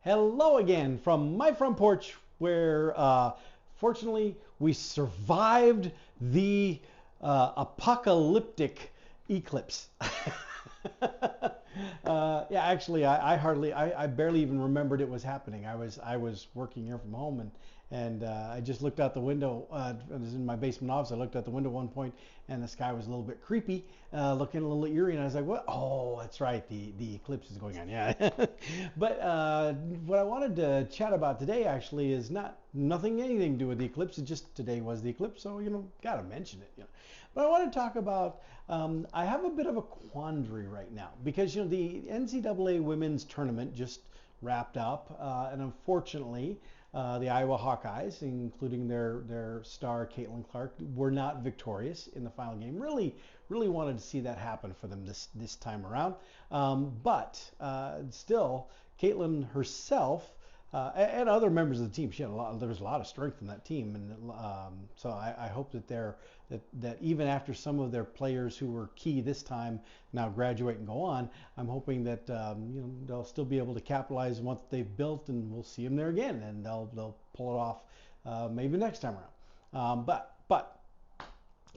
Hello again from my front porch, where fortunately we survived the apocalyptic eclipse. Yeah, actually, I barely even remembered it was happening. I was working here from home, and I just looked out the window. I was in my basement office. I looked out the window at one point, and the sky was a little bit creepy, looking a little eerie. And I was like, "What? Oh, that's right. The eclipse is going on." Yeah. But what I wanted to chat about today actually is anything to do with the eclipse. It just today was the eclipse, so gotta mention it. But I want to talk about. I have a bit of a quandary right now because the NCAA women's tournament just wrapped up, and unfortunately, the Iowa Hawkeyes, including their star Caitlyn Clark, were not victorious in the final game. Really wanted to see that happen for them this time around. But still, Caitlyn herself and other members of the team, there was a lot of strength in that team, and so I hope that even after some of their players who were key this time now graduate and go on, I'm hoping that they'll still be able to capitalize on what they've built, and we'll see them there again, and they'll pull it off maybe next time around. But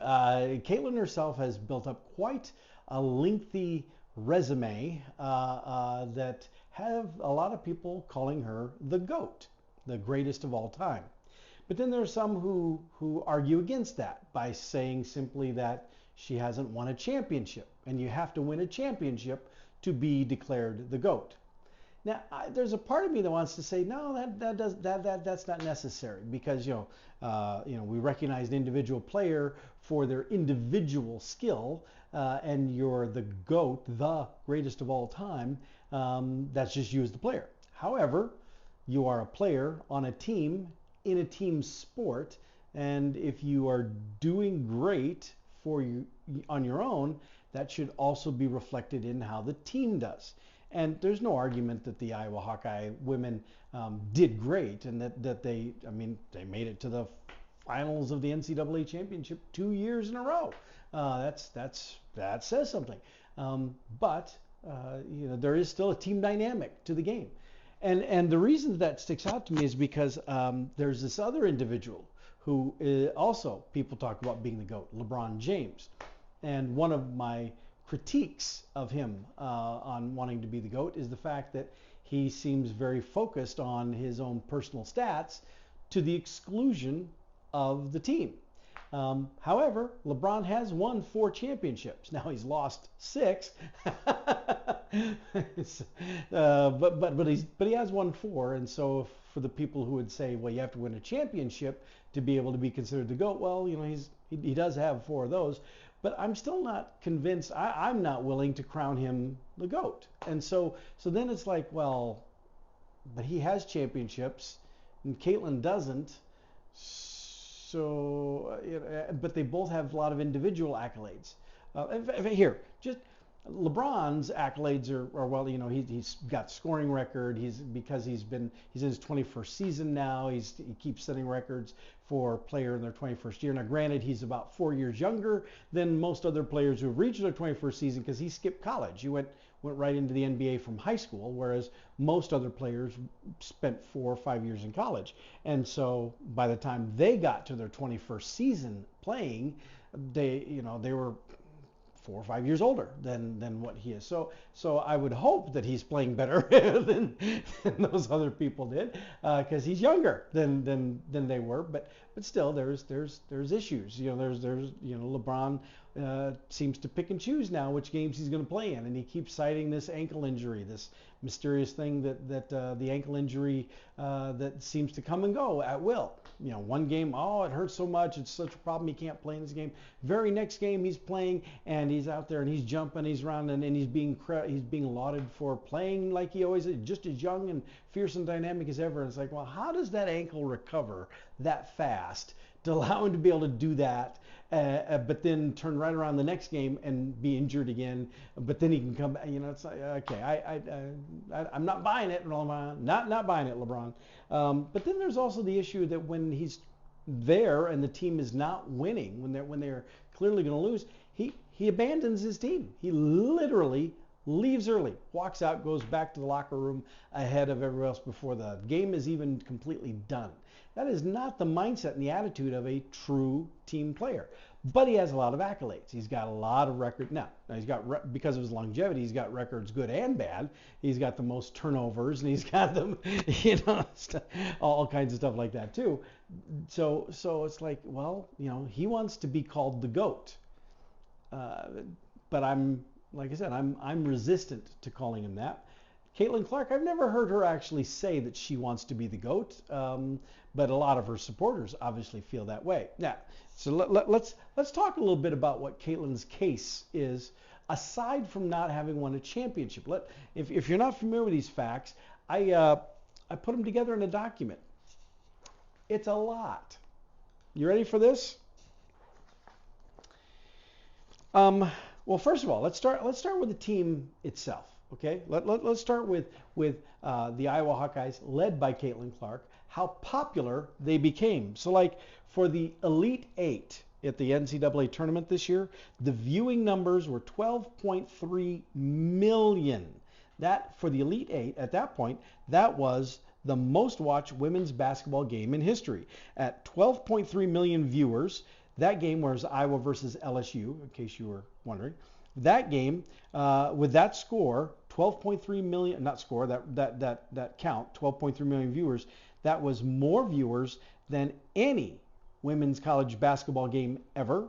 Caitlyn herself has built up quite a lengthy resume that have a lot of people calling her the GOAT, the greatest of all time. But then there are some who argue against that by saying simply that she hasn't won a championship, and you have to win a championship to be declared the GOAT. Now, there's a part of me that wants to say, no, that's not necessary, because we recognize an individual player for their individual skill, and you're the GOAT, the greatest of all time. That's just you as the player. However, you are a player on a team in a team sport, and if you are doing great for you on your own, that should also be reflected in how the team does. And there's no argument that the Iowa Hawkeye women did great, and that they made it to the finals of the NCAA championship 2 years in a row. That says something. But there is still a team dynamic to the game, and the reason that sticks out to me is because there's this other individual who also people talk about being the GOAT, LeBron James, and one of my critiques of him on wanting to be the GOAT is the fact that he seems very focused on his own personal stats to the exclusion of the team. However, LeBron has won 4 championships. Now he's lost 6, but he has won 4, and so for the people who would say, well, you have to win a championship to be able to be considered the GOAT, well, he does have 4 of those. But I'm still not convinced. I'm not willing to crown him the GOAT. And so then it's like, well, but he has championships, and Caitlyn doesn't. So, but they both have a lot of individual accolades. Here, just LeBron's accolades are well, he's got scoring record. He's in his 21st season now. He keeps setting records for player in their 21st year. Now, granted, he's about 4 years younger than most other players who have reached their 21st season because he skipped college. He went right into the NBA from high school, whereas most other players spent 4 or 5 years in college. And so by the time they got to their 21st season playing, they were 4 or 5 years older than what he is. So I would hope that he's playing better than those other people did, because he's younger than they were. But still, there's issues. LeBron seems to pick and choose now which games he's going to play in, and he keeps citing this ankle injury, this mysterious thing that the ankle injury that seems to come and go at will. One game, oh, it hurts so much, it's such a problem, he can't play in this game. Very next game, he's playing, and he's out there, and he's jumping, he's running, and he's being lauded for playing like he always is, just as young and fierce and dynamic as ever. And it's like, well, how does that ankle recover that fast to allow him to be able to do that, but then turn right around the next game and be injured again, but then he can come back? It's like, okay, I'm not buying it, not buying it, LeBron. But then there's also the issue that when he's there and the team is not winning, when they're clearly going to lose, he abandons his team. He literally leaves early, walks out, goes back to the locker room ahead of everyone else before the game is even completely done. That is not the mindset and the attitude of a true team player. But he has a lot of accolades. He's got a lot of records. Now he's got, because of his longevity, he's got records good and bad. He's got the most turnovers, and he's got them, all kinds of stuff like that too. So it's like, well, he wants to be called the GOAT. But like I said, I'm resistant to calling him that. Caitlyn Clark, I've never heard her actually say that she wants to be the GOAT, but a lot of her supporters obviously feel that way. Now, so let's talk a little bit about what Caitlyn's case is, aside from not having won a championship. If you're not familiar with these facts, I put them together in a document. It's a lot. You ready for this? Well, first of all, let's start with the team itself. Okay, let's start with the Iowa Hawkeyes, led by Caitlyn Clark, how popular they became. So, like, for the Elite Eight at the NCAA tournament this year, the viewing numbers were 12.3 million. That, for the Elite Eight, at that point, that was the most watched women's basketball game in history. At 12.3 million viewers, that game was Iowa versus LSU, in case you were wondering. That game, with that score, 12.3 million, not score, that count, 12.3 million viewers, that was more viewers than any women's college basketball game ever.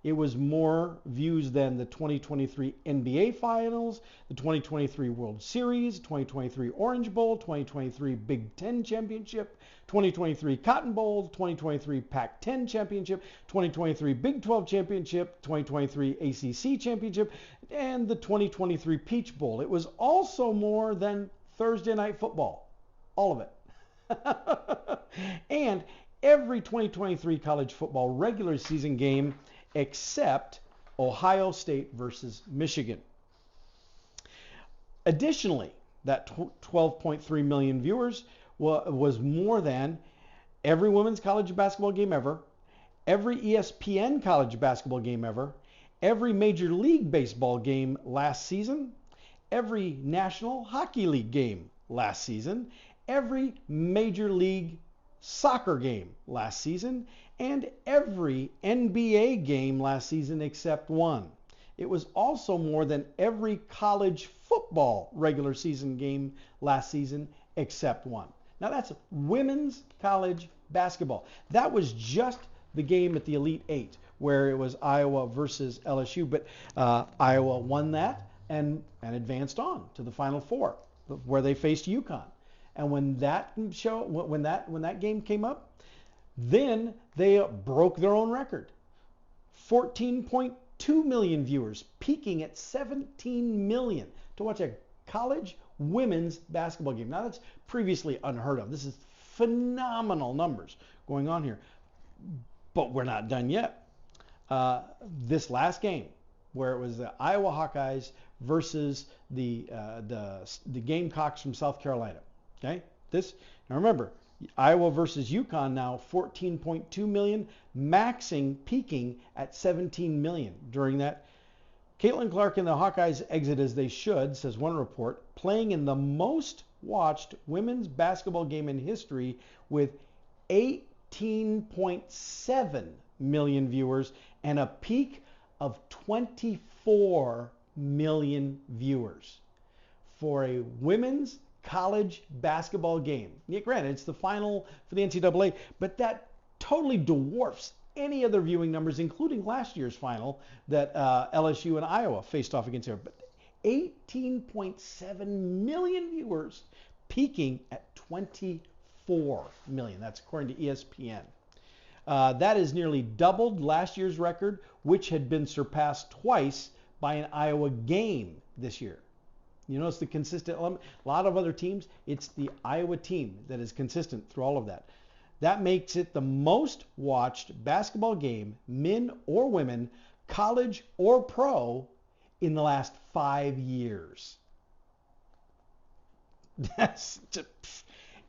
It was more views than the 2023 NBA Finals, the 2023 World Series, 2023 Orange Bowl, 2023 Big Ten Championship, 2023 Cotton Bowl, 2023 Pac-10 Championship, 2023 Big 12 Championship, 2023 ACC Championship, and the 2023 Peach Bowl. It was also more than Thursday Night Football. All of it. And every 2023 college football regular season game except Ohio State versus Michigan. Additionally, that 12.3 million viewers was more than every women's college basketball game ever, every ESPN college basketball game ever, every Major League Baseball game last season, every National Hockey League game last season, every Major League Soccer game last season, and every NBA game last season except one. It was also more than every college football regular season game last season except one. Now that's women's college basketball. That was just the game at the Elite Eight where it was Iowa versus LSU, but Iowa won that and advanced on to the Final Four where they faced UConn. And when that game came up, then they broke their own record. 14.2 million viewers, peaking at 17 million to watch a college women's basketball game. Now that's previously unheard of. This is phenomenal numbers going on here. But we're not done yet. This last game, where it was the Iowa Hawkeyes versus the Gamecocks from South Carolina. Okay, now remember, Iowa versus UConn now 14.2 million, peaking at 17 million during that. Caitlyn Clark and the Hawkeyes exit as they should, says one report, playing in the most watched women's basketball game in history with 18.7 million viewers and a peak of 24 million viewers for a women's college basketball game. Yeah, granted, it's the final for the NCAA, but that totally dwarfs any other viewing numbers, including last year's final that LSU and Iowa faced off against her. But 18.7 million viewers, peaking at 24 million. That's according to ESPN. That is nearly doubled last year's record, which had been surpassed twice by an Iowa game this year. You notice the consistent element. A lot of other teams, it's the Iowa team that is consistent through all of that. That makes it the most watched basketball game, men or women, college or pro, in the last 5 years.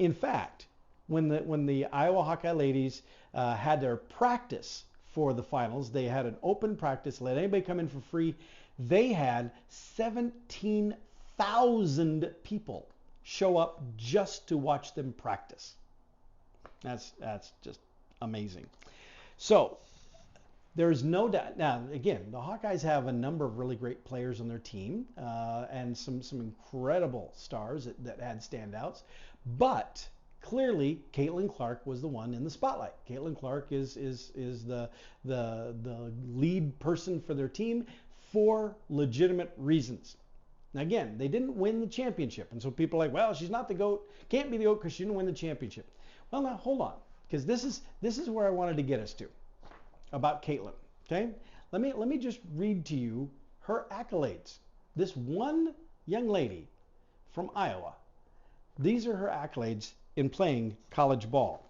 In fact, when the Iowa Hawkeye ladies had their practice for the finals, they had an open practice, let anybody come in for free. They had 17,000 people show up just to watch them practice. That's just amazing. So there's no doubt. Now, again, the Hawkeyes have a number of really great players on their team and some incredible stars that had standouts. But clearly, Caitlyn Clark was the one in the spotlight. Caitlyn Clark is the lead person for their team for legitimate reasons. Now, again, they didn't win the championship, and so people are like, well, she's not the GOAT, can't be the GOAT because she didn't win the championship. Well, now hold on, because this is where I wanted to get us to about Caitlyn. Okay, let me just read to you her accolades. This one young lady from Iowa. These are her accolades in playing college ball.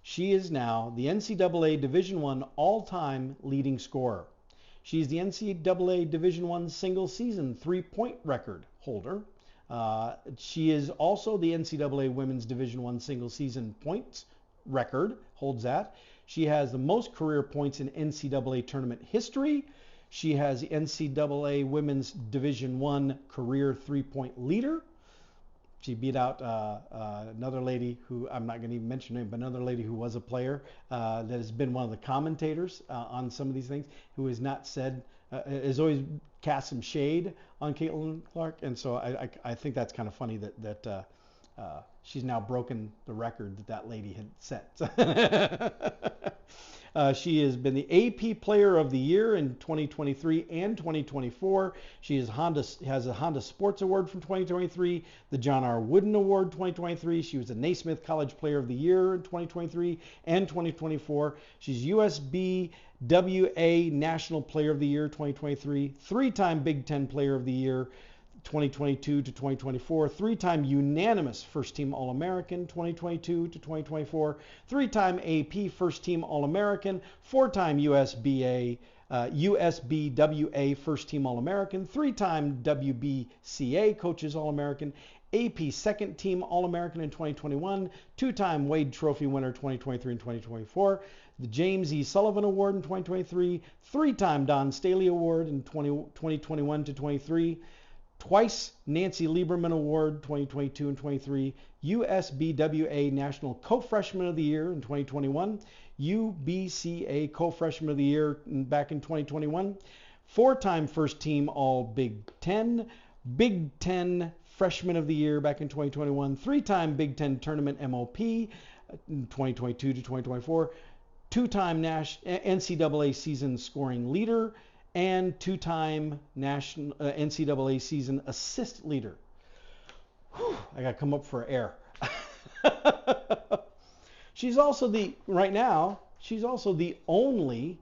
She is now the NCAA Division I all-time leading scorer. She's the NCAA Division I single season three-point record holder. She is also the NCAA Women's Division I single season points record, holds that. She has the most career points in NCAA tournament history. She has the NCAA Women's Division I career three-point leader. She beat out another lady who, I'm not going to even mention her name, but another lady who was a player that has been one of the commentators on some of these things, who has not said, has always cast some shade on Caitlyn Clark. And so I think that's kind of funny that she's now broken the record that lady had set. She has been the AP Player of the Year in 2023 and 2024. She has a Honda Sports Award from 2023, the John R. Wooden Award 2023. She was the Naismith College Player of the Year in 2023 and 2024. She's USBWA National Player of the Year 2023, three-time Big Ten Player of the Year 2022 to 2024, three-time unanimous first-team All-American 2022 to 2024, three-time AP first-team All-American, four-time USBWA first-team All-American, three-time WBCA Coaches All-American, AP second-team All-American in 2021, two-time Wade Trophy winner 2023 and 2024, the James E. Sullivan Award in 2023, three-time Don Staley Award in 2021 to 23, twice Nancy Lieberman Award 2022 and 23, USBWA National Co-Freshman of the Year in 2021, UBCA Co-Freshman of the Year back in 2021, four-time first team All Big Ten, Big Ten Freshman of the Year back in 2021, three-time Big Ten Tournament MOP in 2022 to 2024, two-time NCAA season scoring leader, and two-time national NCAA season assist leader. Whew, I got to come up for air. She's also right now, she's also the only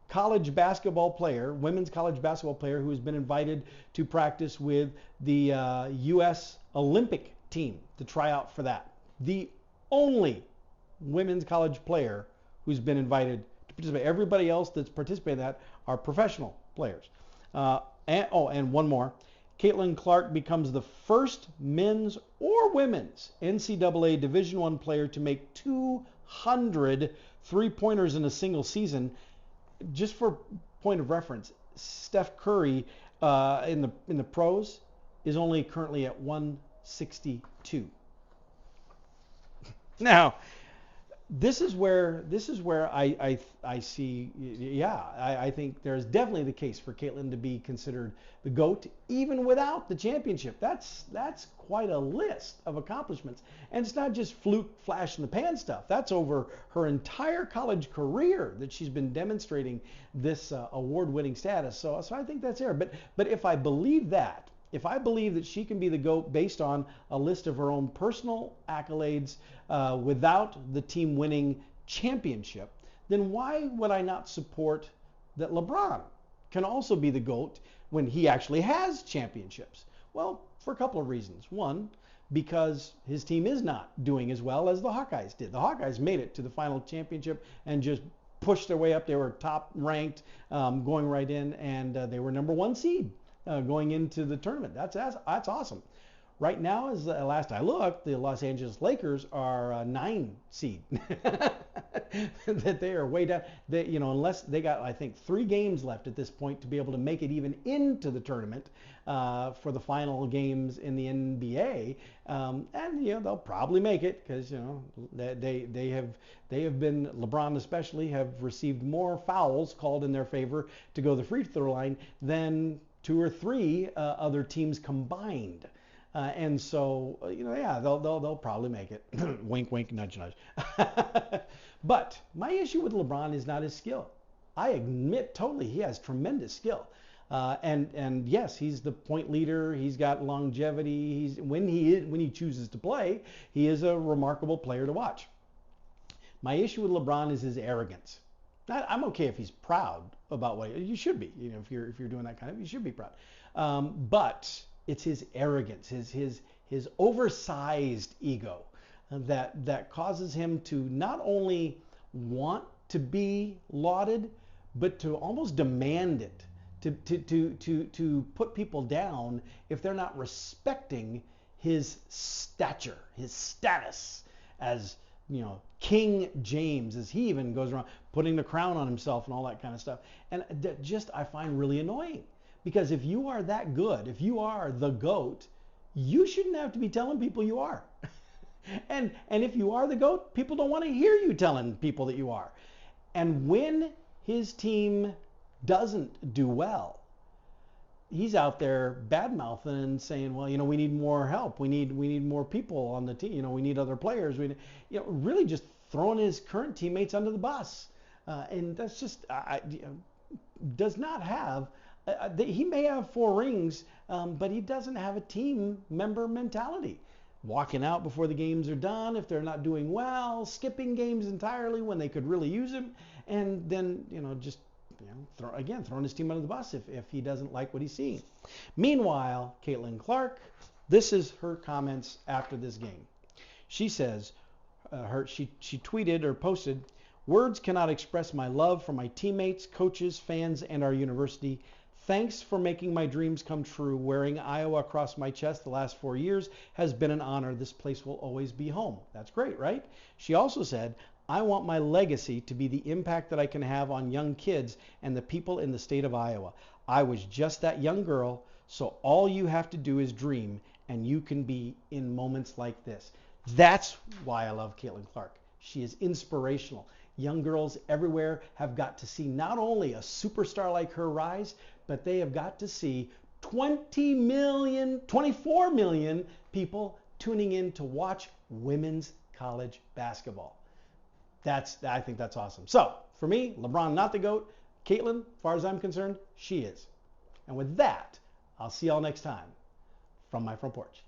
college basketball player, women's college basketball player, who has been invited to practice with the U.S. Olympic team to try out for that. The only women's college player who's been invited to participate. Everybody else that's participated in that are professional players. And one more. Caitlyn Clark becomes the first men's or women's NCAA Division I player to make 200 three-pointers in a single season. Just for point of reference, Steph Curry in the pros is only currently at 162. Now, this is where I see, I think there's definitely the case for Caitlyn to be considered the GOAT, even without the championship. That's quite a list of accomplishments. And it's not just fluke, flash in the pan stuff. That's over her entire college career that she's been demonstrating this award-winning status. So I think that's there. But if I believe that, if I believe that she can be the GOAT based on a list of her own personal accolades without the team winning championship, then why would I not support that LeBron can also be the GOAT when he actually has championships? Well, for a couple of reasons. One, because his team is not doing as well as the Hawkeyes did. The Hawkeyes made it to the final championship and just pushed their way up. They were top ranked going right in, and they were number one seed going into the tournament. That's awesome. Right now, as last I looked, the Los Angeles Lakers are a 9 seed. That they are way down. They, unless they got, I think, 3 games left at this point to be able to make it even into the tournament for the final games in the NBA. And they'll probably make it because they have been, LeBron especially, have received more fouls called in their favor to go to the free throw line than 2 or 3 other teams combined. And so, yeah, they'll probably make it. Wink, wink, nudge, nudge. But my issue with LeBron is not his skill. I admit totally he has tremendous skill. And yes, he's the point leader. He's got longevity. When he chooses to play, he is a remarkable player to watch. My issue with LeBron is his arrogance. I'm okay if he's proud about what you should be. If you're doing that kind of, you should be proud. But it's his arrogance, his oversized ego that causes him to not only want to be lauded, but to almost demand it, to put people down if they're not respecting his stature, his status as King James, as he even goes around putting the crown on himself and all that kind of stuff. And that just I find really annoying. Because if you are that good, if you are the GOAT, you shouldn't have to be telling people you are. And if you are the GOAT, people don't want to hear you telling people that you are. And when his team doesn't do well, he's out there bad-mouthing and saying, well, we need more help. We need more people on the team. We need other players. Really just throwing his current teammates under the bus. And that's just does not have. He may have 4 rings, but he doesn't have a team member mentality. Walking out before the games are done if they're not doing well, skipping games entirely when they could really use him, and then throwing his team under the bus if he doesn't like what he's seeing. Meanwhile, Caitlyn Clark, this is her comments after this game. She says, she tweeted or posted, "Words cannot express my love for my teammates, coaches, fans, and our university. Thanks for making my dreams come true. Wearing Iowa across my chest the last 4 years has been an honor. This place will always be home." That's great, right? She also said, "I want my legacy to be the impact that I can have on young kids and the people in the state of Iowa. I was just that young girl, so all you have to do is dream, and you can be in moments like this." That's why I love Caitlyn Clark. She is inspirational. Young girls everywhere have got to see not only a superstar like her rise, but they have got to see 24 million people tuning in to watch women's college basketball. I think that's awesome. So for me, LeBron not the GOAT. Caitlyn, as far as I'm concerned, she is. And with that, I'll see y'all next time from my front porch.